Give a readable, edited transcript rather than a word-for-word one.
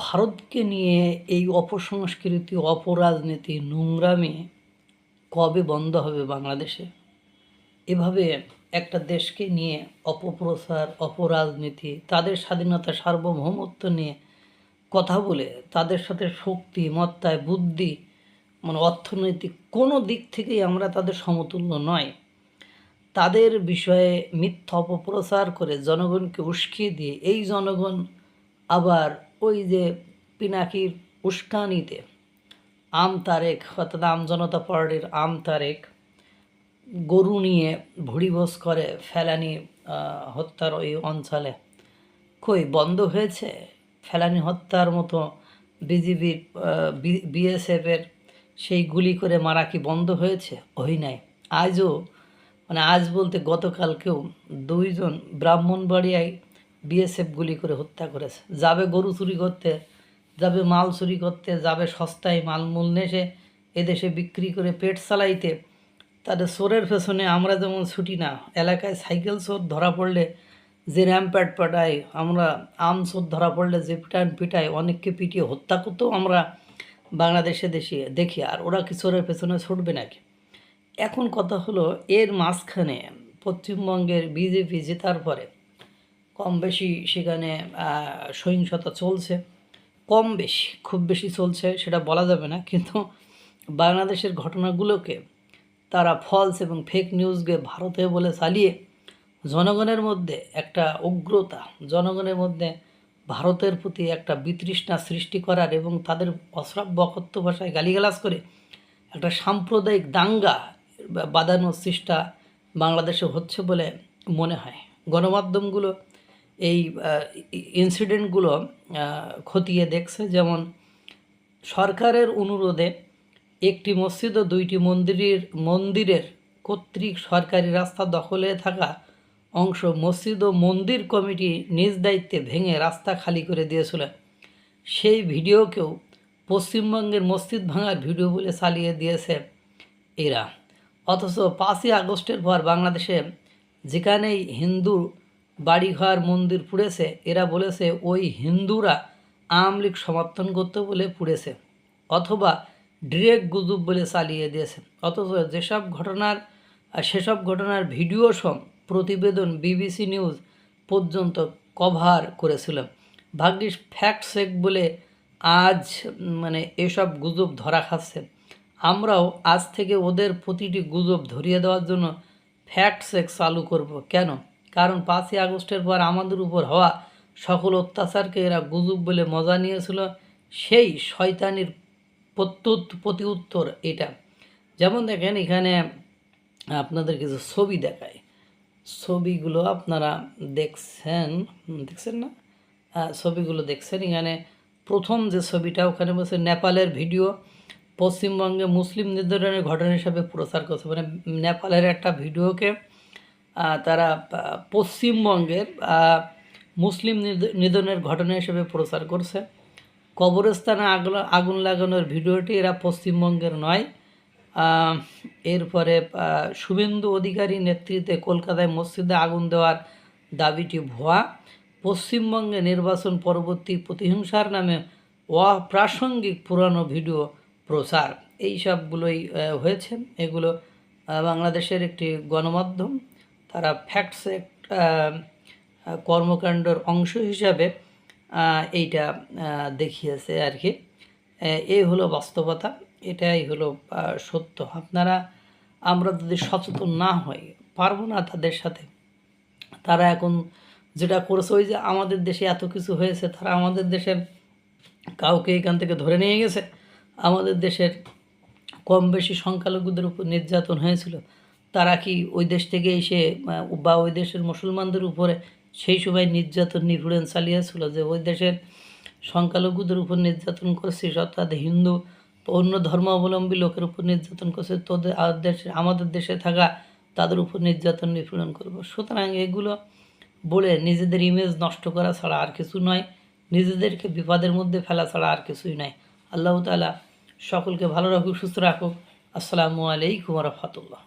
ভারতকে নিয়ে এই অপসংস্কৃতি, অপরাজনীতি, নোংরামি কবে বন্ধ হবে বাংলাদেশে? এভাবে একটা দেশকে নিয়ে অপপ্রচার, অপরাজনীতি, তাদের স্বাধীনতা, সার্বভৌমত্ব নিয়ে কথা বলে তাদের সাথে শক্তি, মত্তায়, বুদ্ধি, অর্থনৈতিক কোনো দিক থেকেই আমরা তাদের সমতুল্য নয়। তাদের বিষয়ে মিথ্যা অপপ্রচার করে জনগণকে উস্কিয়ে দিয়ে এই জনগণ আবার ওই যে পিনাকির উস্কানিতে তারেক অর্থাৎ জনতা পার্টির তারেক গরু নিয়ে ভুড়িভোজ করে ফেলানি হত্যার ওই অঞ্চলে কই বন্ধ হয়েছে? ফেলানি হত্যার মতো বিজিবির বিএসএফের সেই গুলি করে মারা কি বন্ধ হয়েছে? ওই নাই। আজও আজ বলতে গতকালকেও 2 জন ব্রাহ্মণবাড়িয়ায় বিএসএফ গুলি করে হত্যা করেছে। যাবে গরু চুরি করতে, যাবে মাল চুরি করতে, যাবে সস্তায় মালমূল নেশে এদেশে বিক্রি করে পেট চালাইতে। তাদের চোরের পেছনে আমরা যেমন ছুটি না, এলাকায় সাইকেল চোর ধরা পড়লে যে র্যাম্প্যাট পাঠাই, আমরা চোর ধরা পড়লে যে পিটাই, অনেককে পিটিয়ে হত্যা করতেও আমরা বাংলাদেশে দেখি। আর ওরা কি চোরের পেছনে ছুটবে নাকি? এখন কথা হলো, এর মাঝখানে পশ্চিমবঙ্গের বিজেপি জেতার পরে কম বেশি সেখানে সহিংসতা চলছে, কম বেশি, খুব বেশি চলছে সেটা বলা যাবে না, কিন্তু বাংলাদেশের ঘটনাগুলোকে তারা ফলস এবং ফেক নিউজকে ভারতে বলে চালিয়ে জনগণের মধ্যে একটা উগ্রতা, জনগণের মধ্যে ভারতের প্রতি একটা বিতৃষ্ণা সৃষ্টি করার এবং তাদের অশ্রাব্য অকথ্য ভাষায় গালিগালাজ করে একটা সাম্প্রদায়িক দাঙ্গা বাঁধানোর চেষ্টা বাংলাদেশে হচ্ছে বলে মনে হয়। গণমাধ্যমগুলো এই ইনসিডেন্টগুলো খতিয়ে দেখছে। যেমন সরকারের অনুরোধে একটি মসজিদ ও 2টি মন্দিরের কর্তৃক সরকারি রাস্তা দখলে থাকা অংশ মসজিদ ও মন্দির কমিটি নিজ দায়িত্বে ভেঙে রাস্তা খালি করে দিয়েছিল। সেই ভিডিওকেও পশ্চিমবঙ্গের মসজিদ ভাঙার ভিডিও বলে চালিয়ে দিয়েছে এরা। অথচ 5ই আগস্টের পর বাংলাদেশে যেখানেই হিন্দু বাড়িঘর মন্দির পুড়েছে, এরা বলেছে ওই হিন্দুরা আওয়ামী লীগ সমর্থন করতে বলে পুড়েছে, অথবা ডিরেক্ট গুজব বলে চালিয়ে দিয়েছে। অথচ সেসব ঘটনার ভিডিও সহ প্রতিবেদন বিবিসি নিউজ পর্যন্ত কভার করেছিল। ভাগ্যিস ফ্যাক্ট চেক বলে আজ এসব গুজব ধরা খাচ্ছে। আমরাও আজ থেকে ওদের প্রতিটি গুজব ধরিয়ে দেওয়ার জন্য ফ্যাক্ট চেক চালু করব। কেন? কারণ 5ই আগস্টের পর আমাদের উপর হওয়া সকল অত্যাচারকে এরা গুজব বলে মজা নিয়েছিল। সেই শয়তানির প্রতি উত্তর এটা। যেমন দেখেন, এখানে আপনাদের কিছু ছবি দেখায়, ছবিগুলো আপনারা দেখছেন না? ছবিগুলো দেখছেন। এখানে প্রথম যে ছবিটা, ওখানে বলছে নেপালের ভিডিও পশ্চিমবঙ্গে মুসলিম নিধনের ঘটনা হিসাবে প্রচার করছে। নেপালের একটা ভিডিওকে তারা পশ্চিমবঙ্গের মুসলিম নিধনের ঘটনা হিসেবে প্রচার করছে। কবরস্থানে আগুন লাগানোর ভিডিওটি এরা পশ্চিমবঙ্গের নয়। এরপরে শুভেন্দু অধিকারী নেতৃত্বে কলকাতায় মসজিদে আগুন দেওয়ার দাবিটি ভুয়া। পশ্চিমবঙ্গে নির্বাচন পরবর্তী প্রতিহিংসার নামে অপ্রাসঙ্গিক পুরানো ভিডিও প্রচার, এই সবগুলোই হয়েছে। এগুলো বাংলাদেশের একটি গণমাধ্যম, তারা ফ্যাক্ট চেক কর্মকাণ্ডের অংশ হিসাবে এইটা দেখিয়েছে আর কি। এই হলো বাস্তবতা, এটাই হলো সত্য। আমরা যদি সচেতন না হই, পারবো না তাদের সাথে। তারা এখন যেটা করেছে, ওই যে আমাদের দেশে এত কিছু হয়েছে, তারা আমাদের দেশের কাউকে এখান থেকে ধরে নিয়ে গেছে। আমাদের দেশের কম বেশি সংখ্যালঘুদের উপর নির্যাতন হয়েছিল, তারা কি ওই দেশ থেকে এসে বা ওই দেশের মুসলমানদের উপরে সেই সময় নির্যাতন নিপীড়ন চালিয়েছিল? যে ওই দেশের সংখ্যালঘুদের উপর নির্যাতন করছে, অর্থাৎ হিন্দু অন্য ধর্মাবলম্বী লোকের উপর নির্যাতন করছে, আমাদের দেশে থাকা তাদের উপর নির্যাতন নিপীড়ন করবো? সুতরাং এগুলো বলে নিজেদের ইমেজ নষ্ট করা ছাড়া আর কিছু নয়, নিজেদেরকে বিপদের মধ্যে ফেলা ছাড়া আর কিছুই নয়। আল্লাহ তাআলা সকলকে ভালো রাখুক, সুস্থ রাখুক। আসসালামু আলাইকুম ওয়া রাহমাতুল্লাহ।